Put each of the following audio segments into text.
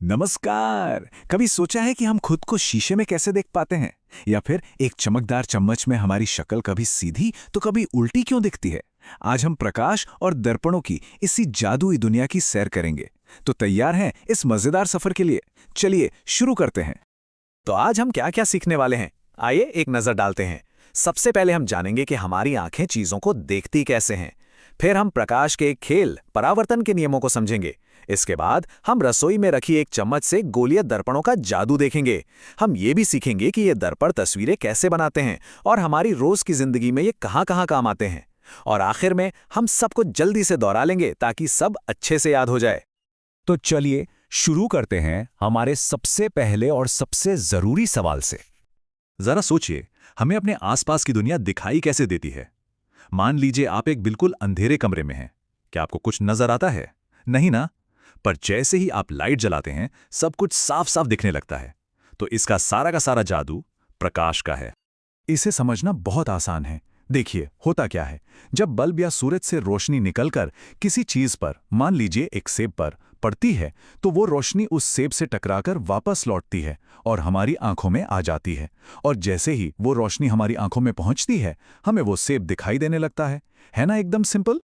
नमस्कार। कभी सोचा है कि हम खुद को शीशे में कैसे देख पाते हैं, या फिर एक चमकदार चम्मच में हमारी शक्ल कभी सीधी तो कभी उल्टी क्यों दिखती है। आज हम प्रकाश और दर्पणों की इसी जादुई दुनिया की सैर करेंगे। तो तैयार हैं इस मजेदार सफर के लिए? चलिए शुरू करते हैं। तो आज हम क्या क्या सीखने वाले हैं, आइए एक नजर डालते हैं। सबसे पहले हम जानेंगे कि हमारी आंखें चीजों को देखती कैसे हैं। फिर हम प्रकाश के एक खेल परावर्तन के नियमों को समझेंगे। इसके बाद हम रसोई में रखी एक चम्मच से गोलीय दर्पणों का जादू देखेंगे। हम ये भी सीखेंगे कि ये दर्पण तस्वीरें कैसे बनाते हैं और हमारी रोज की जिंदगी में ये कहाँ-कहाँ काम आते हैं। और आखिर में हम सबको जल्दी से दोहरा लेंगे ताकि सब अच्छे से याद हो जाए। तो चलिए शुरू करते हैं हमारे सबसे पहले और सबसे जरूरी सवाल से। जरा सोचिए, हमें अपने आसपास की दुनिया दिखाई कैसे देती है। मान लीजिए आप एक बिल्कुल अंधेरे कमरे में हैं। क्या आपको कुछ नजर आता है? नहीं ना। पर जैसे ही आप लाइट जलाते हैं, सब कुछ साफ साफ दिखने लगता है। तो इसका सारा का सारा जादू प्रकाश का है। इसे समझना बहुत आसान है। देखिए होता क्या है, जब बल्ब या सूरज से रोशनी निकलकर किसी चीज पर, मान लीजिए एक सेब पर, पड़ती है, तो वो रोशनी उस सेब से टकराकर वापस लौटती है और हमारी आंखों में आ जाती है। और जैसे ही वो रोशनी हमारी आंखों में पहुंचती है, हमें वो सेब दिखाई देने लगता है ना? एकदम सिंपल।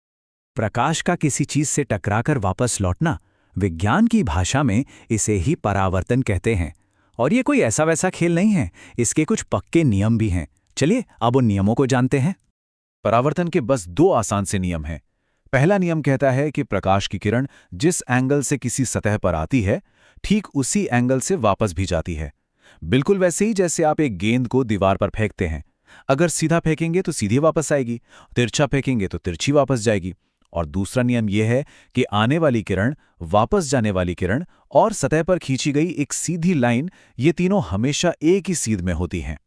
प्रकाश का किसी चीज से टकराकर वापस लौटना, विज्ञान की भाषा में इसे ही परावर्तन कहते हैं। और ये कोई ऐसा वैसा खेल नहीं है, इसके कुछ पक्के नियम भी हैं। चलिए अब उन नियमों को जानते हैं। परावर्तन के बस दो आसान से नियम हैं। पहला नियम कहता है कि प्रकाश की किरण जिस एंगल से किसी सतह पर आती है, ठीक उसी एंगल से वापस भी जाती है। बिल्कुल वैसे ही जैसे आप एक गेंद को दीवार पर फेंकते हैं। अगर सीधा फेंकेंगे तो सीधी वापस आएगी, तिरछा फेंकेंगे तो तिरछी वापस जाएगी। और दूसरा नियम यह है कि आने वाली किरण, वापस जाने वाली किरण और सतह पर खींची गई एक सीधी लाइन, ये तीनों हमेशा एक ही सीध में होती हैं।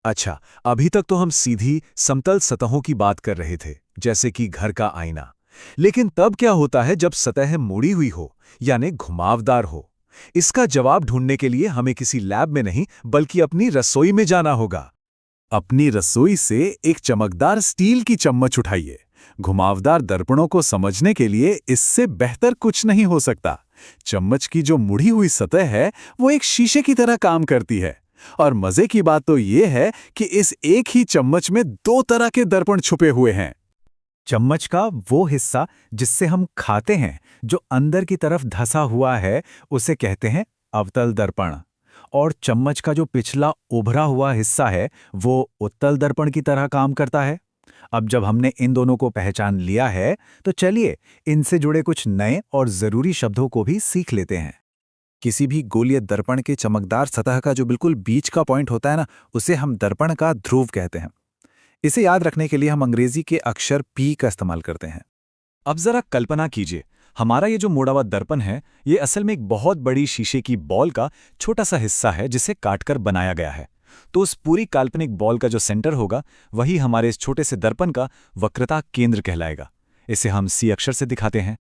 अच्छा, अभी तक तो हम सीधी समतल सतहों की बात कर रहे थे, जैसे कि घर का आईना। लेकिन तब क्या होता है जब सतह मुड़ी हुई हो, यानी घुमावदार हो? इसका जवाब ढूंढने के लिए हमें किसी लैब में नहीं, बल्कि अपनी रसोई में जाना होगा। अपनी रसोई से एक चमकदार स्टील की चम्मच उठाइए। घुमावदार दर्पणों को समझने के लिए इससे बेहतर कुछ नहीं हो सकता। चम्मच की जो मुड़ी हुई सतह है, वो एक शीशे की तरह काम करती है। और मजे की बात तो ये है कि इस एक ही चम्मच में दो तरह के दर्पण छुपे हुए हैं। चम्मच का वो हिस्सा जिससे हम खाते हैं, जो अंदर की तरफ धंसा हुआ है, उसे कहते हैं अवतल दर्पण। और चम्मच का जो पिछला उभरा हुआ हिस्सा है, वो उत्तल दर्पण की तरह काम करता है। अब जब हमने इन दोनों को पहचान लिया है, तो चलिए इनसे जुड़े कुछ नए और जरूरी शब्दों को भी सीख लेते हैं। किसी भी गोलीय दर्पण के चमकदार सतह का जो बिल्कुल बीच का पॉइंट होता है ना, उसे हम दर्पण का ध्रुव कहते हैं। इसे याद रखने के लिए हम अंग्रेजी के अक्षर P का इस्तेमाल करते हैं। अब जरा कल्पना कीजिए, हमारा ये जो मुड़ा हुआ दर्पण है, ये असल में एक बहुत बड़ी शीशे की बॉल का छोटा सा हिस्सा है जिसे काटकर बनाया गया है। तो उस पूरी काल्पनिक बॉल का जो सेंटर होगा, वही हमारे इस छोटे से दर्पण का वक्रता केंद्र कहलाएगा। इसे हम C अक्षर से दिखाते हैं।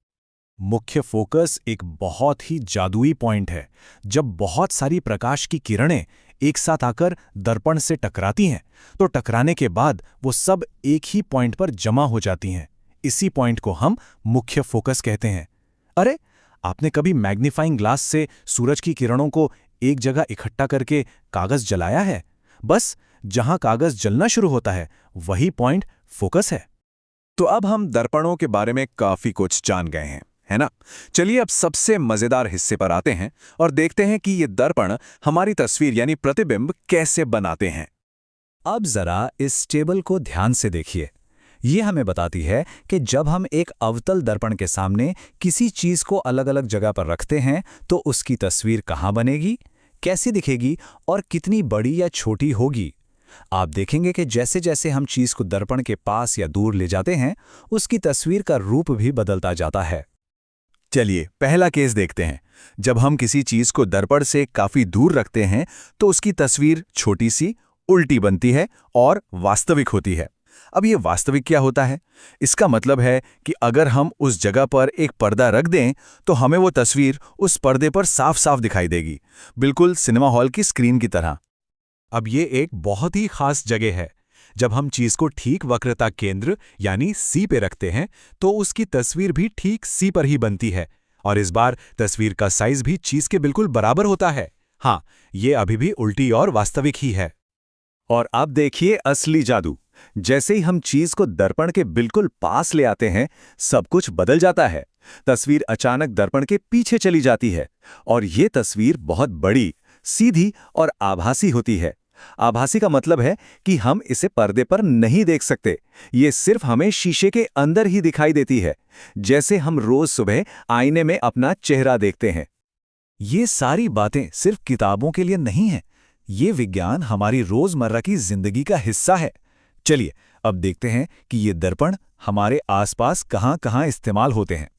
मुख्य फोकस एक बहुत ही जादुई पॉइंट है। जब बहुत सारी प्रकाश की किरणें एक साथ आकर दर्पण से टकराती हैं, तो टकराने के बाद वो सब एक ही पॉइंट पर जमा हो जाती हैं। इसी पॉइंट को हम मुख्य फोकस कहते हैं। अरे, आपने कभी मैग्नीफाइंग ग्लास से सूरज की किरणों को एक जगह इकट्ठा करके कागज जलाया है? बस जहां कागज जलना शुरू होता है, वही पॉइंट फोकस है। तो अब हम दर्पणों के बारे में काफी कुछ जान गए हैं, है ना? चलिए अब सबसे मजेदार हिस्से पर आते हैं और देखते हैं कि ये दर्पण हमारी तस्वीर यानी प्रतिबिंब कैसे बनाते हैं। अब जरा इस टेबल को ध्यान से देखिए। ये हमें बताती है कि जब हम एक अवतल दर्पण के सामने किसी चीज को अलग अलग जगह पर रखते हैं, तो उसकी तस्वीर कहाँ बनेगी, कैसी दिखेगी और कितनी बड़ी या छोटी होगी। आप देखेंगे कि जैसे जैसे हम चीज को दर्पण के पास या दूर ले जाते हैं, उसकी तस्वीर का रूप भी बदलता जाता है। चलिए पहला केस देखते हैं। जब हम किसी चीज को दर्पण से काफी दूर रखते हैं, तो उसकी तस्वीर छोटी सी, उल्टी बनती है और वास्तविक होती है। अब ये वास्तविक क्या होता है? इसका मतलब है कि अगर हम उस जगह पर एक पर्दा रख दें, तो हमें वो तस्वीर उस पर्दे पर साफ साफ दिखाई देगी, बिल्कुल सिनेमा हॉल की स्क्रीन की तरह। अब ये एक बहुत ही खास जगह है। जब हम चीज को ठीक वक्रता केंद्र यानी C पे रखते हैं, तो उसकी तस्वीर भी ठीक C पर ही बनती है। और इस बार तस्वीर का साइज भी चीज के बिल्कुल बराबर होता है। हाँ, ये अभी भी उल्टी और वास्तविक ही है। और अब देखिए असली जादू। जैसे ही हम चीज को दर्पण के बिल्कुल पास ले आते हैं, सब कुछ बदल जाता है। तस्वीर अचानक दर्पण के पीछे चली जाती है और ये तस्वीर बहुत बड़ी, सीधी और आभासी होती है। आभासी का मतलब है कि हम इसे पर्दे पर नहीं देख सकते। ये सिर्फ हमें शीशे के अंदर ही दिखाई देती है, जैसे हम रोज सुबह आईने में अपना चेहरा देखते हैं। ये सारी बातें सिर्फ किताबों के लिए नहीं हैं। ये विज्ञान हमारी रोजमर्रा की जिंदगी का हिस्सा है। चलिए अब देखते हैं कि ये दर्पण हमारे आसपास कहाँ-कहाँ इस्तेमाल होते हैं।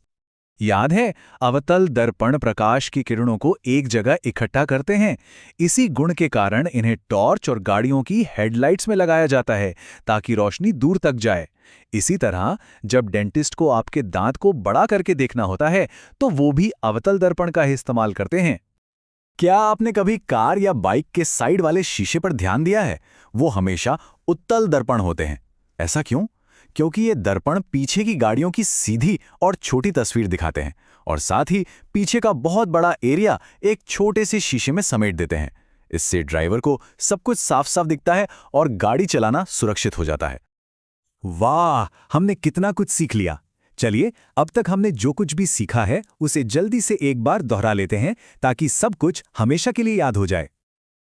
याद है, अवतल दर्पण प्रकाश की किरणों को एक जगह इकट्ठा करते हैं। इसी गुण के कारण इन्हें टॉर्च और गाड़ियों की हेडलाइट्स में लगाया जाता है ताकि रोशनी दूर तक जाए। इसी तरह जब डेंटिस्ट को आपके दांत को बड़ा करके देखना होता है तो वो भी अवतल दर्पण का ही इस्तेमाल करते हैं। क्या आपने कभी कार या बाइक के साइड वाले शीशे पर ध्यान दिया है? वो हमेशा उत्तल दर्पण होते हैं। ऐसा क्यों? क्योंकि ये दर्पण पीछे की गाड़ियों की सीधी और छोटी तस्वीर दिखाते हैं और साथ ही पीछे का बहुत बड़ा एरिया एक छोटे से शीशे में समेट देते हैं। इससे ड्राइवर को सब कुछ साफ साफ दिखता है और गाड़ी चलाना सुरक्षित हो जाता है। वाह, हमने कितना कुछ सीख लिया। चलिए अब तक हमने जो कुछ भी सीखा है उसे जल्दी से एक बार दोहरा लेते हैं ताकि सब कुछ हमेशा के लिए याद हो जाए।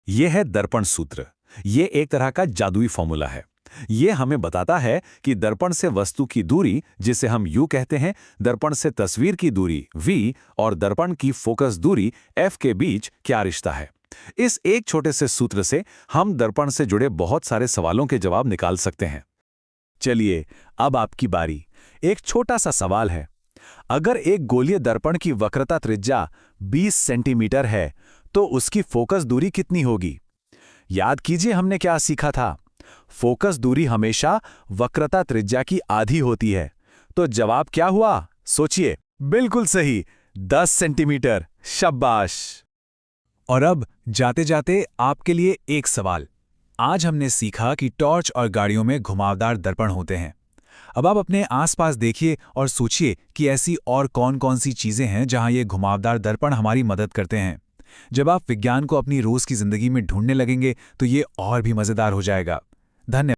यह है दर्पण सूत्र। ये एक तरह का जादुई फॉर्मूला है। ये हमें बताता है कि दर्पण से वस्तु की दूरी, जिसे हम U कहते हैं, दर्पण से तस्वीर की दूरी V और दर्पण की फोकस दूरी F के बीच क्या रिश्ता है। इस एक छोटे से सूत्र से हम दर्पण से जुड़े बहुत सारे सवालों के जवाब निकाल सकते हैं। चलिए अब आपकी बारी। एक छोटा सा सवाल है, अगर एक गोलीय दर्पण की वक्रता त्रिज्या 20 सेंटीमीटर है तो उसकी फोकस दूरी कितनी होगी? याद कीजिए हमने क्या सीखा था। फोकस दूरी हमेशा वक्रता त्रिज्या की आधी होती है। तो जवाब क्या हुआ? सोचिए। बिल्कुल सही, 10 सेंटीमीटर। शाबाश। और अब जाते जाते आपके लिए एक सवाल। आज हमने सीखा कि टॉर्च और गाड़ियों में घुमावदार दर्पण होते हैं। अब आप अपने आसपास देखिए और सोचिए कि ऐसी और कौन-कौन सी चीजें हैं जहां ये घुमावदार दर्पण हमारी मदद करते हैं। जब आप विज्ञान को अपनी रोज की जिंदगी में ढूंढने लगेंगे तो ये और भी मजेदार हो जाएगा। धन्यवाद।